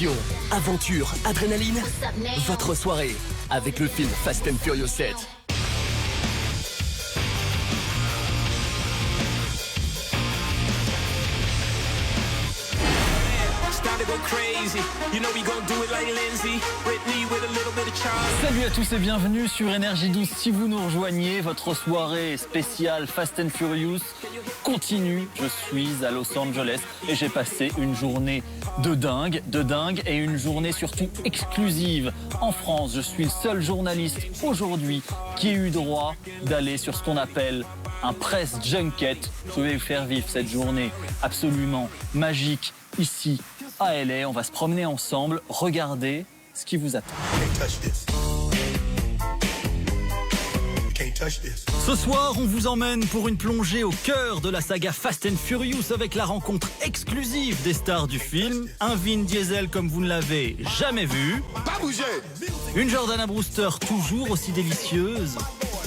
Action, aventure, adrénaline. Votre soirée avec le film Fast and Furious 7. Salut à tous et bienvenue sur Énergie 12. Si vous nous rejoignez, votre soirée spéciale Fast and Furious continue. Je suis à Los Angeles et j'ai passé une journée de dingue et une journée surtout exclusive en France. Je suis le seul journaliste aujourd'hui qui ait eu droit d'aller sur ce qu'on appelle un press junket. Je vais vous faire vivre cette journée absolument magique ici à LA. On va se promener ensemble. Regardez ce qui vous attend. Ce soir, on vous emmène pour une plongée au cœur de la saga Fast and Furious avec la rencontre exclusive des stars du film. Un Vin Diesel comme vous ne l'avez jamais vu. Pas bouger. Une Jordana Brewster toujours aussi délicieuse.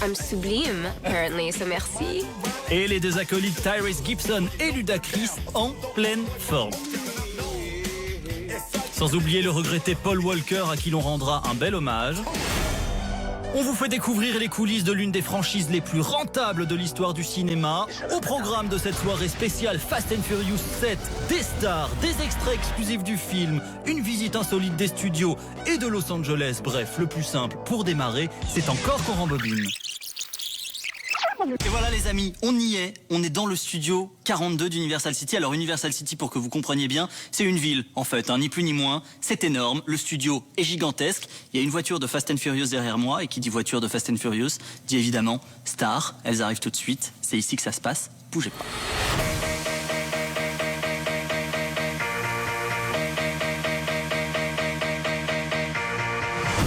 I'm sublime, apparently, so merci. Et les deux acolytes Tyrese Gibson et Ludacris en pleine forme. Sans oublier le regretté Paul Walker à qui l'on rendra un bel hommage. On vous fait découvrir les coulisses de l'une des franchises les plus rentables de l'histoire du cinéma. Au programme de cette soirée spéciale Fast and Furious 7, des stars, des extraits exclusifs du film, une visite insolite des studios et de Los Angeles. Bref, le plus simple pour démarrer, c'est encore qu'on rembobine. Et voilà les amis, on y est, on est dans le studio 42 d'Universal City. Alors Universal City, pour que vous compreniez bien, c'est une ville en fait, ni plus ni moins. C'est énorme, le studio est gigantesque. Il y a une voiture de Fast and Furious derrière moi, et qui dit voiture de Fast and Furious dit évidemment star. Elles arrivent tout de suite, c'est ici que ça se passe, bougez pas.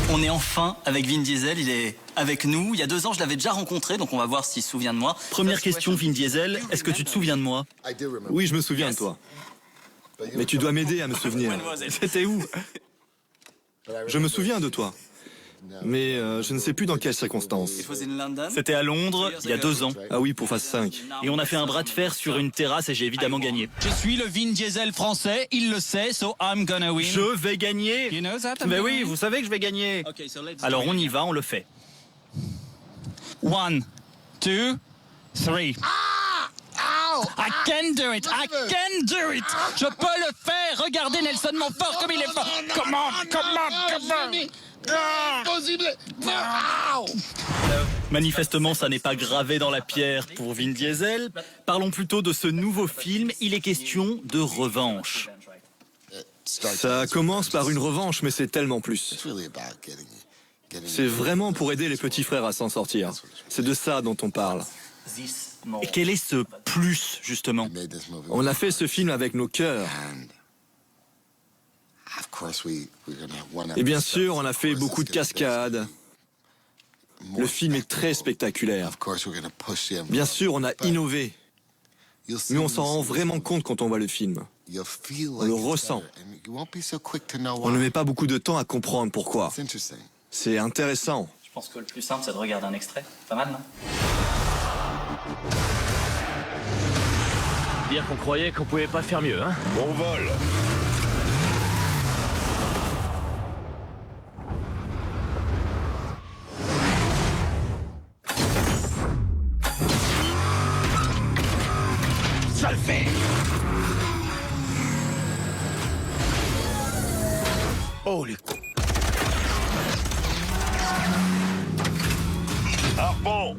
On est enfin avec Vin Diesel, il est avec nous. Il y a 2 ans, je l'avais déjà rencontré, donc on va voir s'il se souvient de moi. Première question, Vin Diesel, est-ce que tu te souviens de moi? Oui, je me souviens de toi. Mais tu dois m'aider à me souvenir. C'était où? Je me souviens de toi. Mais je ne sais plus dans quelles circonstances. C'était à Londres, il y a 2 ans. Ah oui, pour phase 5. Et on a fait un bras de fer sur une terrasse et j'ai évidemment gagné. Je suis le Vin Diesel français, il le sait, so I'm gonna win. Je vais gagner. You know that? Mais oui, vous savez que je vais gagner. Alors on y va, on le fait. 1, 2, 3. I can do it, I can do it. Je peux le faire. Regardez Nelson Montfort comme il est fort. Comment? Manifestement, ça n'est pas gravé dans la pierre pour Vin Diesel. Parlons plutôt de ce nouveau film. Il est question de revanche. Ça commence par une revanche, mais c'est tellement plus. C'est vraiment pour aider les petits frères à s'en sortir. C'est de ça dont on parle. Et quel est ce plus, justement? On a fait ce film avec nos cœurs. Et bien sûr, on a fait beaucoup de cascades. Le film est très spectaculaire. Bien sûr, on a innové. Mais on s'en rend vraiment compte quand on voit le film. On le ressent. On ne met pas beaucoup de temps à comprendre pourquoi. C'est intéressant. Je pense que le plus simple, c'est de regarder un extrait. Pas mal, non? Dire qu'on croyait qu'on pouvait pas faire mieux, hein? Bon vol. Ça le fait! Oh les cons! Harpon.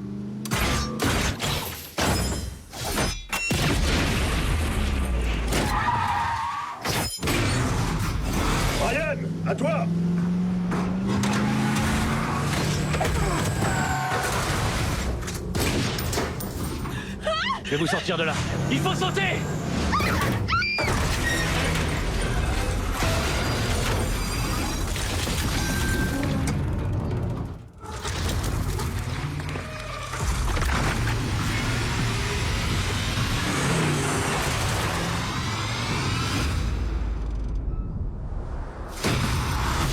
Ryan, à toi! Je vais vous sortir de là. Il faut sauter!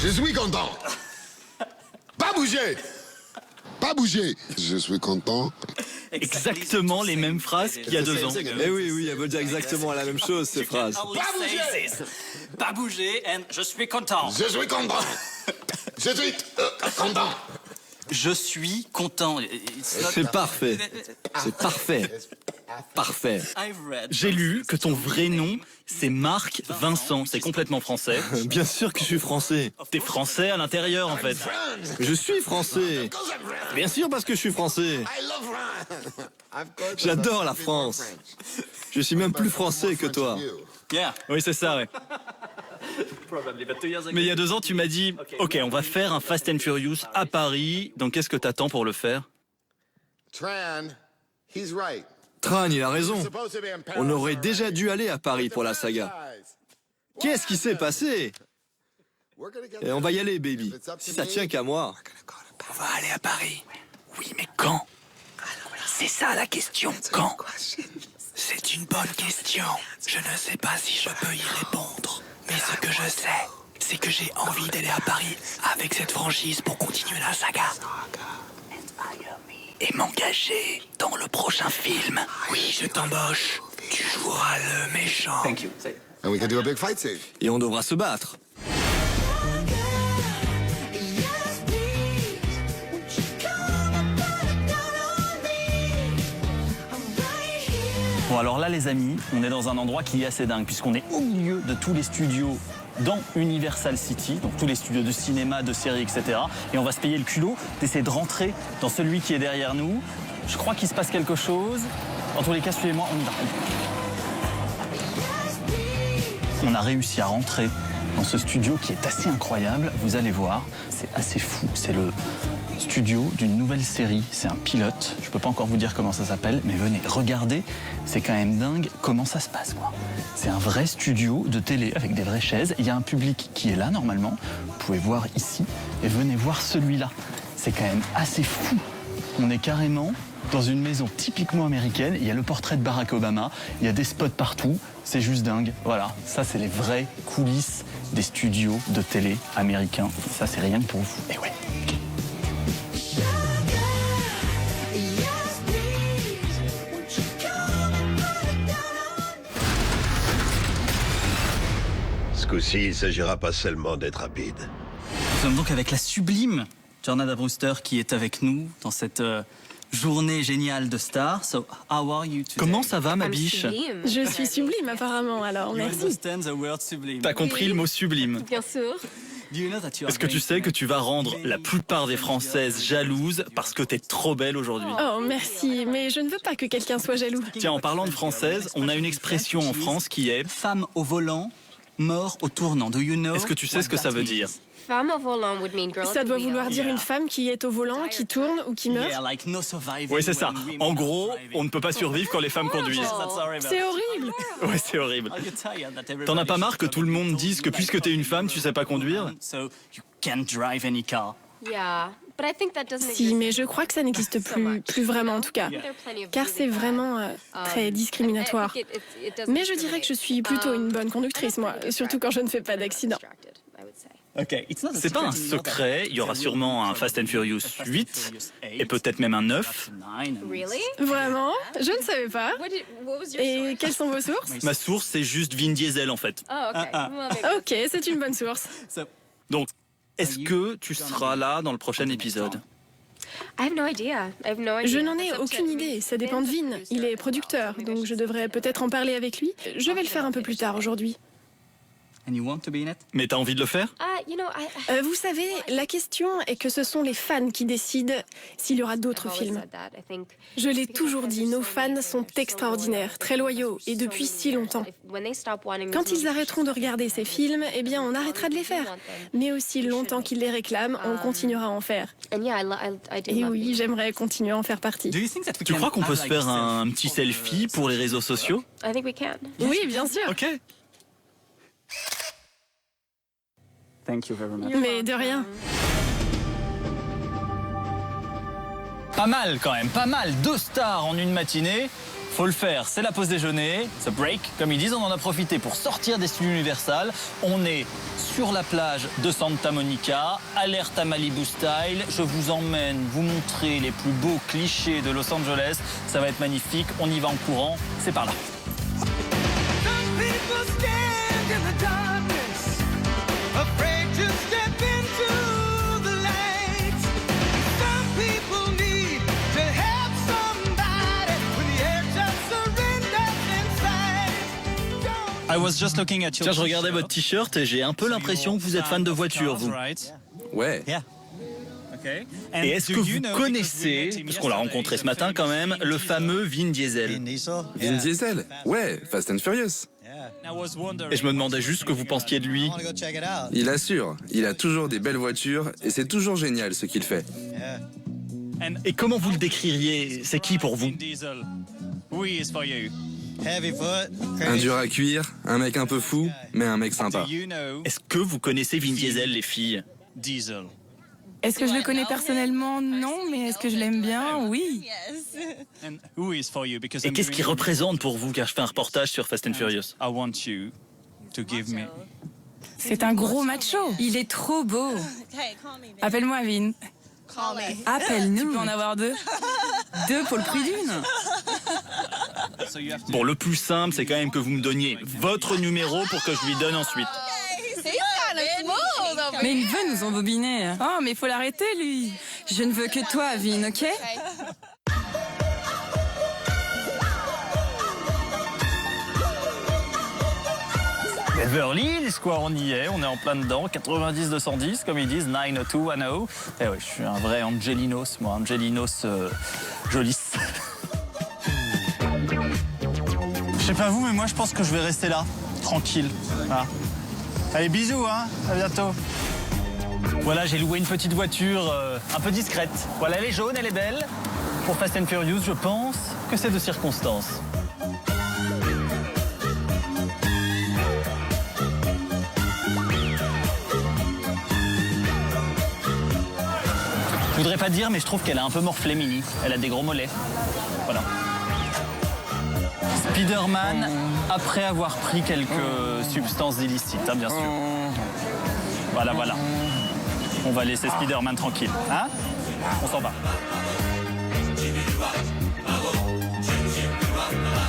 Je suis content. Pas bouger. Pas bouger. Je suis content. Exactement les mêmes phrases qu'il y a 2 ans. Eh oui, elles veulent dire exactement la même chose, ces phrases. Pas bouger. pas bouger, et je suis content. Je suis content. Je suis content. Je suis content. C'est parfait. C'est parfait. Parfait. J'ai lu que ton vrai nom, c'est Marc Vincent. C'est complètement français. Bien sûr que je suis français. T'es français à l'intérieur, en fait. Je suis français. Bien sûr parce que je suis français. J'adore la France. Je suis même plus français que toi. Oui, c'est ça, ouais. Mais il y a 2 ans, tu m'as dit, OK, on va faire un Fast and Furious à Paris. Donc, qu'est-ce que t'attends pour le faire? Tran, il a raison. On aurait déjà dû aller à Paris pour la saga. Qu'est-ce qui s'est passé? Et on va y aller, baby. Si ça tient qu'à moi. On va aller à Paris. Oui, mais quand? C'est ça la question, quand? C'est une bonne question. Je ne sais pas si je peux y répondre. Mais ce que je sais, c'est que j'ai envie d'aller à Paris avec cette franchise pour continuer la saga. Et m'engager dans le prochain film. Oui, je t'embauche. Tu joueras le méchant. Et on devra se battre. Bon, alors là, les amis, on est dans un endroit qui est assez dingue, puisqu'on est au milieu de tous les studios dans Universal City, donc tous les studios de cinéma, de séries, etc. Et on va se payer le culot d'essayer de rentrer dans celui qui est derrière nous. Je crois qu'il se passe quelque chose. En tous les cas, suivez-moi, on y va. On a réussi à rentrer dans ce studio qui est assez incroyable. Vous allez voir, c'est assez fou. C'est le studio d'une nouvelle série. C'est un pilote. Je peux pas encore vous dire comment ça s'appelle, mais venez, regardez. C'est quand même dingue comment ça se passe, quoi. C'est un vrai studio de télé avec des vraies chaises. Il y a un public qui est là, normalement. Vous pouvez voir ici. Et venez voir celui-là. C'est quand même assez fou. On est carrément dans une maison typiquement américaine. Il y a le portrait de Barack Obama. Il y a des spots partout. C'est juste dingue. Voilà, ça, c'est les vraies coulisses des studios de télé américains. Ça, c'est rien que pour vous. Et ouais. Ce coup-ci, il ne s'agira pas seulement d'être rapide. Nous sommes donc avec la sublime Jornada Brewster qui est avec nous dans cette journée géniale de Star. So, how are you today? Comment ça va, ma biche? Je suis sublime apparemment, alors You merci. understand the word sublime. T'as compris le mot sublime. Bien sûr. Do you know that you are Est-ce que tu sais que tu vas rendre la plupart des Françaises jalouses parce que t'es trop belle aujourd'hui? Oh merci, mais je ne veux pas que quelqu'un soit jaloux. Tiens, en parlant de française, on a une expression en France qui est... femme au volant, mort au tournant. Do you know? Est-ce que tu sais ce que ça veut dire? Femme au volant would mean girl. Ça doit vouloir dire une femme qui est au volant, qui tourne ou qui meurt. Yeah, like no surviving Oui, c'est ça. when women En are gros, driving. on ne peut pas survivre quand les femmes conduisent. That's horrible. C'est horrible. Ouais, c'est horrible. Are you tired that everybody T'en as pas marre que should tout le monde know dise que you puisque like t'es une femme, tu sais pas conduire? women, so you can't drive any car. Yeah, but I think that doesn't Si, mais je crois que ça n'existe plus vraiment en tout cas. Car c'est vraiment très discriminatoire. Mais je dirais que je suis plutôt une bonne conductrice, moi. Surtout quand je ne fais pas d'accident. C'est pas un secret, il y aura sûrement un Fast and Furious 8 et peut-être même un 9. Really? Vraiment? Je ne savais pas. What was your Et source? quelles sont vos sources? Ma source, c'est juste Vin Diesel en fait. Oh, okay. Well, maybe. Ok, c'est une bonne source. Donc, est-ce que tu seras là dans le prochain épisode? I have no idea. I have no idea. Je n'en ai It's up to aucune idée, ça dépend de Vin. Il est producteur, donc je devrais peut-être en parler avec lui. Je vais le faire un peu plus tard aujourd'hui. And you want to be in it? Mais t'as envie de le faire? You know, Vous savez, la question est que ce sont les fans qui décident s'il y aura d'autres I've always films. said that. I think Je l'ai toujours dit, nos fans sont extraordinaires, très loyaux, et depuis si longtemps. Quand ils arrêteront de regarder ces films, eh bien on arrêtera de les faire. Mais aussi longtemps qu'ils les réclament, on continuera à en faire. Et oui, j'aimerais continuer à en faire partie. Do you think that we Tu can crois qu'on peut have se like faire a un petit selfie pour les réseaux sociaux? I think we can. Oui, bien sûr. Ok. Thank you very much. Mais de rien. Pas mal quand même, pas mal. 2 stars en une matinée. Faut le faire, c'est la pause déjeuner, ce break, comme ils disent, on en a profité pour sortir des studios Universal. On est sur la plage de Santa Monica, alerte à Malibu Style. Je vous emmène vous montrer les plus beaux clichés de Los Angeles. Ça va être magnifique, on y va en courant, c'est par là. Some people stand in the darkness. Tiens, je regardais votre t-shirt et j'ai un peu l'impression que vous êtes fan de voitures, vous. Ouais. Et est-ce que vous connaissez, parce qu'on l'a rencontré ce matin quand même, le fameux Vin Diesel? Vin Diesel? Ouais, Fast and Furious. Et je me demandais juste ce que vous pensiez de lui. Il assure, il a toujours des belles voitures et c'est toujours génial ce qu'il fait. Et comment vous le décririez? C'est qui pour vous? Un dur à cuire, un mec un peu fou, mais un mec sympa. Est-ce que vous connaissez Vin Diesel, les filles? Est-ce que je le connais personnellement? Non, mais est-ce que je l'aime bien? Oui. Et qu'est-ce qu'il représente pour vous, car je fais un reportage sur Fast and Furious? C'est un gros macho. Il est trop beau. Appelle-moi, Vin. Appelle-nous. Tu peux en avoir deux. Deux pour le prix d'une. Bon, le plus simple, c'est quand même que vous me donniez votre numéro pour que je lui donne ensuite. Mais il veut nous embobiner. Oh, mais il faut l'arrêter, lui. Je ne veux que toi, Vin, ok? Beverly Hills, quoi, on y est, on est en plein dedans, 90-210, comme ils disent, 90210. Eh oui, je suis un vrai Angelinos, moi, Angelinos Jolis. Je sais pas vous, mais moi je pense que je vais rester là, tranquille. Voilà. Allez, bisous, hein, à bientôt. Voilà, j'ai loué une petite voiture un peu discrète. Voilà, elle est jaune, elle est belle. Pour Fast and Furious, je pense que c'est de circonstance. Je voudrais pas dire, mais je trouve qu'elle a un peu morflé, Mini. Elle a des gros mollets. Voilà. Spider-Man, après avoir pris quelques substances illicites, hein, bien sûr. Voilà, voilà. On va laisser Spider-Man tranquille. Hein? On s'en va.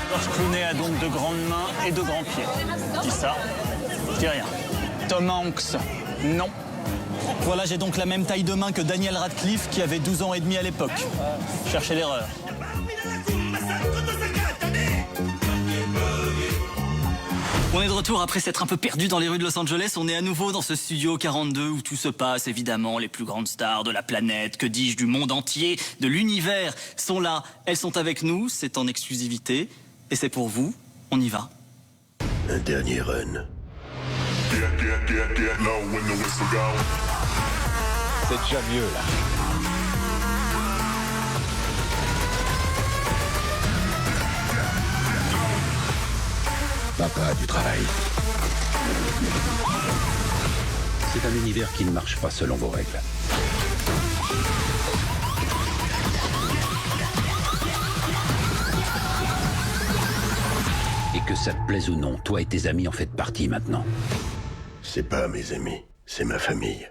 George Clooney a donc de grandes mains et de grands pieds. Je dis ça, je dis rien. Tom Hanks, non. Voilà, j'ai donc la même taille de main que Daniel Radcliffe qui avait 12 ans et demi à l'époque. Cherchez l'erreur. On est de retour après s'être un peu perdu dans les rues de Los Angeles. On est à nouveau dans ce studio 42 où tout se passe, évidemment. Les plus grandes stars de la planète, que dis-je, du monde entier, de l'univers, sont là. Elles sont avec nous, c'est en exclusivité. Et c'est pour vous, on y va. Un dernier run. C'est déjà mieux, là. Papa a du travail. C'est un univers qui ne marche pas selon vos règles. Et que ça te plaise ou non, toi et tes amis en faites partie maintenant. C'est pas mes amis, c'est ma famille.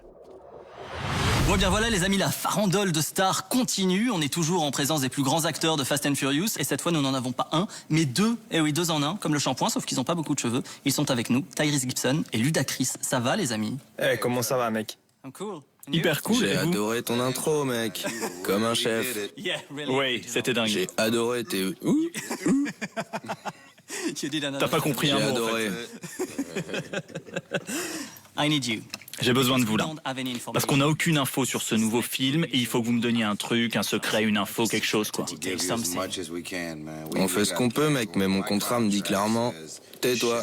Bon bien voilà les amis, la farandole de stars continue. On est toujours en présence des plus grands acteurs de Fast and Furious. Et cette fois, nous n'en avons pas un, mais deux. Eh oui, deux en un, comme le shampoing, sauf qu'ils n'ont pas beaucoup de cheveux. Ils sont avec nous, Tyrese Gibson et Ludacris. Ça va les amis? Eh, comment ça va mec? Cool. Hyper cool. J'ai adoré ton intro mec, comme un chef. Oui, c'était dingue. J'ai adoré tes... T'as pas compris un mot. J'ai adoré. I need you. J'ai besoin de vous là. Parce qu'on n'a aucune info sur ce nouveau film et il faut que vous me donniez un truc, un secret, une info, quelque chose quoi. On fait ce qu'on peut mec, mais mon contrat me dit clairement, tais-toi.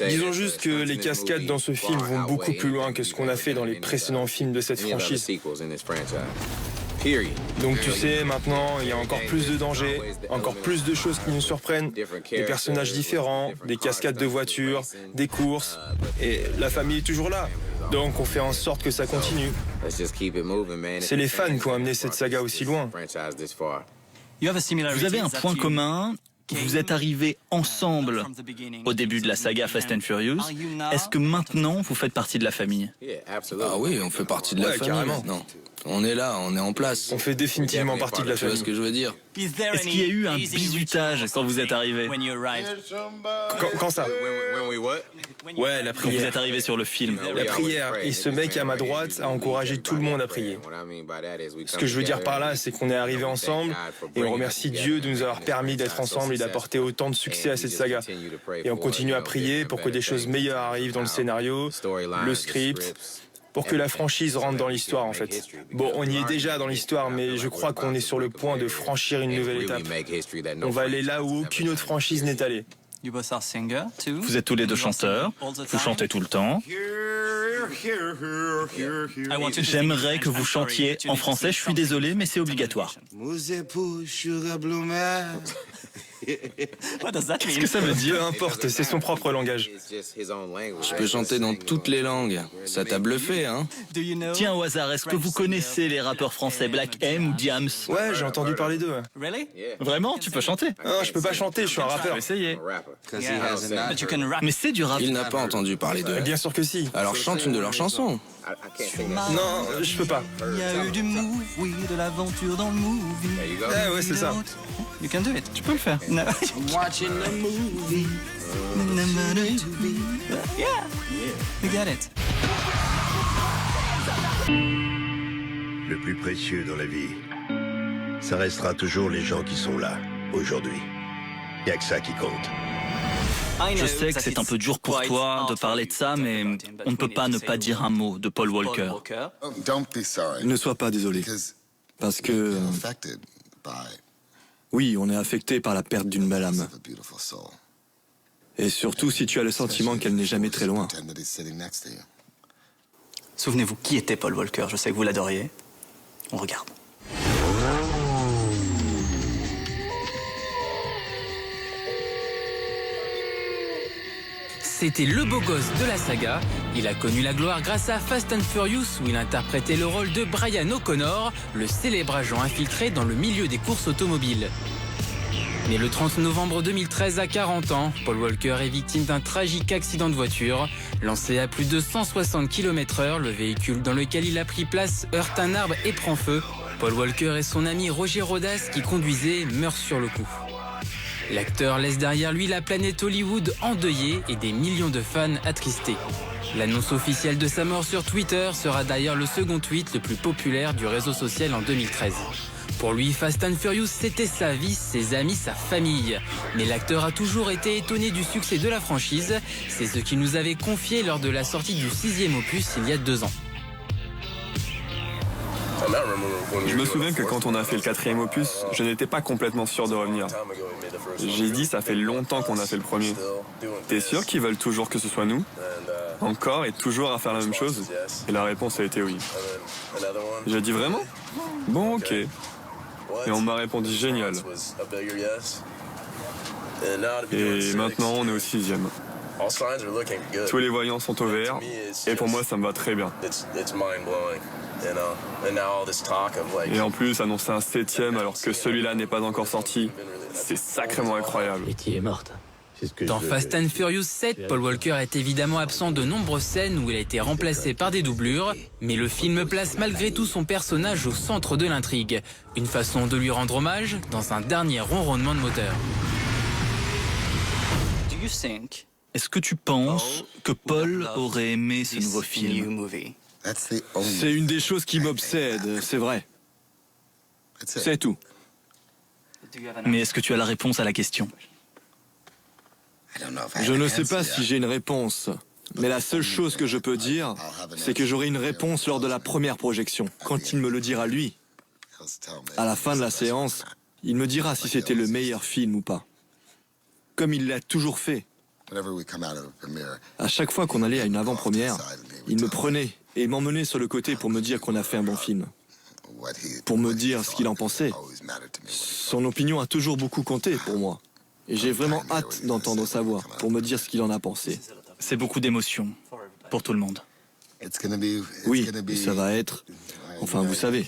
Disons juste que les cascades dans ce film vont beaucoup plus loin que ce qu'on a fait dans les précédents films de cette franchise. Donc tu sais, maintenant, il y a encore plus de dangers, encore plus de choses qui nous surprennent, des personnages différents, des cascades de voitures, des courses, et la famille est toujours là. Donc on fait en sorte que ça continue. C'est les fans qui ont amené cette saga aussi loin. Vous avez un point commun. Vous êtes arrivés ensemble au début de la saga Fast and Furious. Est-ce que maintenant vous faites partie de la famille? Ah oui, on fait partie de la famille carrément. maintenant. On est là, on est en place. On fait définitivement partie de la Tu vois famille. ce que je veux dire? Est-ce qu'il y a eu un bizutage quand vous êtes arrivé? Quand ça? Ouais, la Quand vous prière. êtes arrivé sur le film. La prière. Et ce mec à ma droite a encouragé tout le monde à prier. Ce que je veux dire par là, c'est qu'on est arrivés ensemble et on remercie Dieu de nous avoir permis d'être ensemble et d'apporter autant de succès à cette saga. Et on continue à prier pour que des choses meilleures arrivent dans le scénario, le script, pour que la franchise rentre dans l'histoire en fait. Bon, on y est déjà dans l'histoire, mais je crois qu'on est sur le point de franchir une nouvelle étape. On va aller là où aucune autre franchise n'est allée. Vous êtes tous les deux chanteurs, vous chantez tout le temps. J'aimerais que vous chantiez en français, je suis désolé, mais c'est obligatoire. Qu'est-ce que ça veut dire? Peu importe, c'est son propre langage. Je peux chanter dans toutes les langues. Ça t'a bluffé, hein? Tiens, au hasard, est-ce que vous connaissez les rappeurs français Black M ou Diams? Ouais, j'ai entendu parler d'eux. Vraiment? Tu peux chanter? Non, je peux pas chanter, je suis un rappeur. Essayez. Mais c'est du rap. Il n'a pas entendu parler d'eux. Bien sûr que si. Alors chante une de leurs chansons. Non, je peux pas. Il y a eu du move, oui, de l'aventure dans le movie. Ah ouais, c'est ça. You can do it. Tu peux le faire. No. Watching the movie. Yeah, you got it. Le plus précieux dans la vie, ça restera toujours les gens qui sont là, aujourd'hui. Y a que ça qui compte. Je sais que c'est un peu dur pour toi de parler de ça, mais on ne peut pas ne pas dire un mot de Paul Walker. Ne sois pas désolé. Parce que... oui, on est affecté par la perte d'une belle âme. Et surtout si tu as le sentiment qu'elle n'est jamais très loin. Souvenez-vous, qui était Paul Walker? Je sais que vous l'adoriez. On regarde. C'était le beau gosse de la saga. Il a connu la gloire grâce à Fast and Furious où il interprétait le rôle de Brian O'Connor, le célèbre agent infiltré dans le milieu des courses automobiles. Né le 30 novembre 2013 à 40 ans, Paul Walker est victime d'un tragique accident de voiture. Lancé à plus de 160 km/h, le véhicule dans lequel il a pris place heurte un arbre et prend feu. Paul Walker et son ami Roger Rodas, qui conduisait, meurent sur le coup. L'acteur laisse derrière lui la planète Hollywood endeuillée et des millions de fans attristés. L'annonce officielle de sa mort sur Twitter sera d'ailleurs le second tweet le plus populaire du réseau social en 2013. Pour lui, Fast and Furious, c'était sa vie, ses amis, sa famille. Mais l'acteur a toujours été étonné du succès de la franchise. C'est ce qu'il nous avait confié lors de la sortie du 6e opus il y a 2 ans. Je me souviens que quand on a fait le 4e opus, je n'étais pas complètement sûr de revenir. J'ai dit, ça fait longtemps qu'on a fait le premier. T'es sûr qu'ils veulent toujours que ce soit nous? Encore et toujours à faire la même chose? Et la réponse a été oui. J'ai dit vraiment? Bon, ok. Et on m'a répondu génial. Et maintenant, on est au 6e. Tous les voyants sont au vert, et pour moi, ça me va très bien. Et en plus, annoncer un 7e alors que celui-là n'est pas encore sorti, c'est sacrément incroyable. Betty est morte. Dans Fast and Furious 7, Paul Walker est évidemment absent de nombreuses scènes où il a été remplacé par des doublures, mais le film place malgré tout son personnage au centre de l'intrigue. Une façon de lui rendre hommage dans un dernier ronronnement de moteur. Est-ce que tu penses que Paul aurait aimé ce nouveau film? C'est une des choses qui m'obsède, c'est vrai. C'est tout. Mais est-ce que tu as la réponse à la question? Je ne sais pas si j'ai une réponse, mais la seule chose que je peux dire, c'est que j'aurai une réponse lors de la première projection, quand il me le dira lui. À la fin de la séance, il me dira si c'était le meilleur film ou pas. Comme il l'a toujours fait. À chaque fois qu'on allait à une avant-première, il me prenait et m'emmenait sur le côté pour me dire qu'on a fait un bon film. Pour me dire ce qu'il en pensait. Son opinion a toujours beaucoup compté pour moi. Et j'ai vraiment hâte d'entendre sa voix pour me dire ce qu'il en a pensé. C'est beaucoup d'émotions pour tout le monde. Oui, et ça va être... Enfin, vous savez,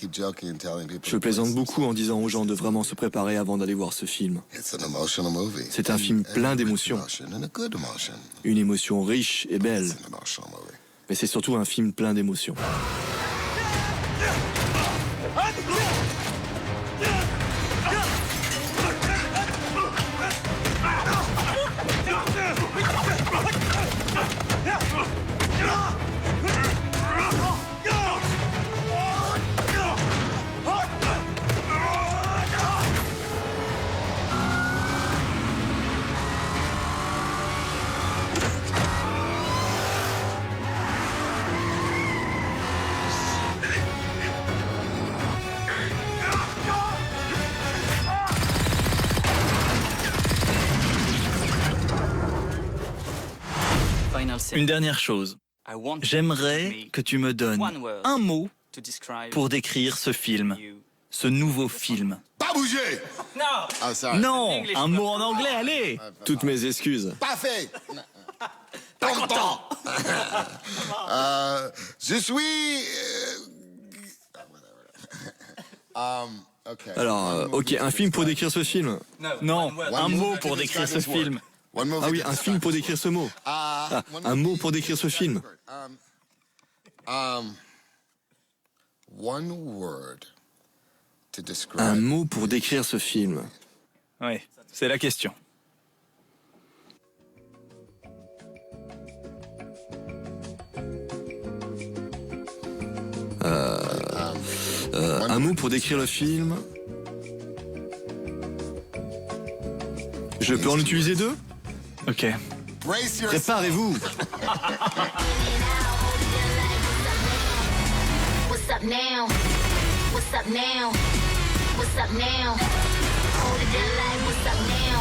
je plaisante beaucoup en disant aux gens de vraiment se préparer avant d'aller voir ce film. C'est un film plein d'émotions. Une émotion riche et belle. Mais c'est surtout un film plein d'émotions. Une dernière chose. J'aimerais que tu me donnes un mot pour décrire ce film, ce nouveau film. Pas bouger. Non, un mot en anglais, allez. Toutes mes excuses. Pas fait. Pas content. Je suis... Alors, ok, un film pour décrire ce film. Non, un mot pour décrire ce film. Ah oui, un film pour décrire ce mot. Ah, un mot pour décrire ce film. Un mot pour décrire ce film. Oui, c'est la question. Un mot pour décrire le film. Je peux en utiliser deux? Ok. Préparez-vous. What's up now? What's up now? What's up now? Hold it down like what's up now?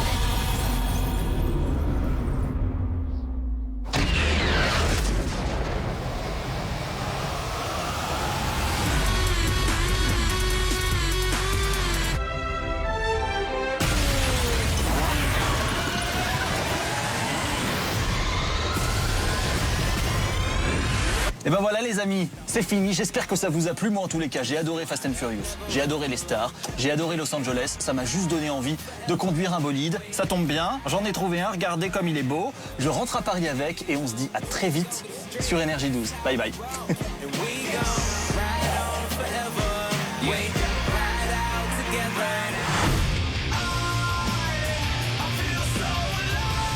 Et ben voilà les amis, c'est fini, j'espère que ça vous a plu. Moi en tous les cas, j'ai adoré Fast and Furious, j'ai adoré les stars, j'ai adoré Los Angeles, ça m'a juste donné envie de conduire un bolide. Ça tombe bien, j'en ai trouvé un, regardez comme il est beau. Je rentre à Paris avec et on se dit à très vite sur Énergie 12. Bye bye.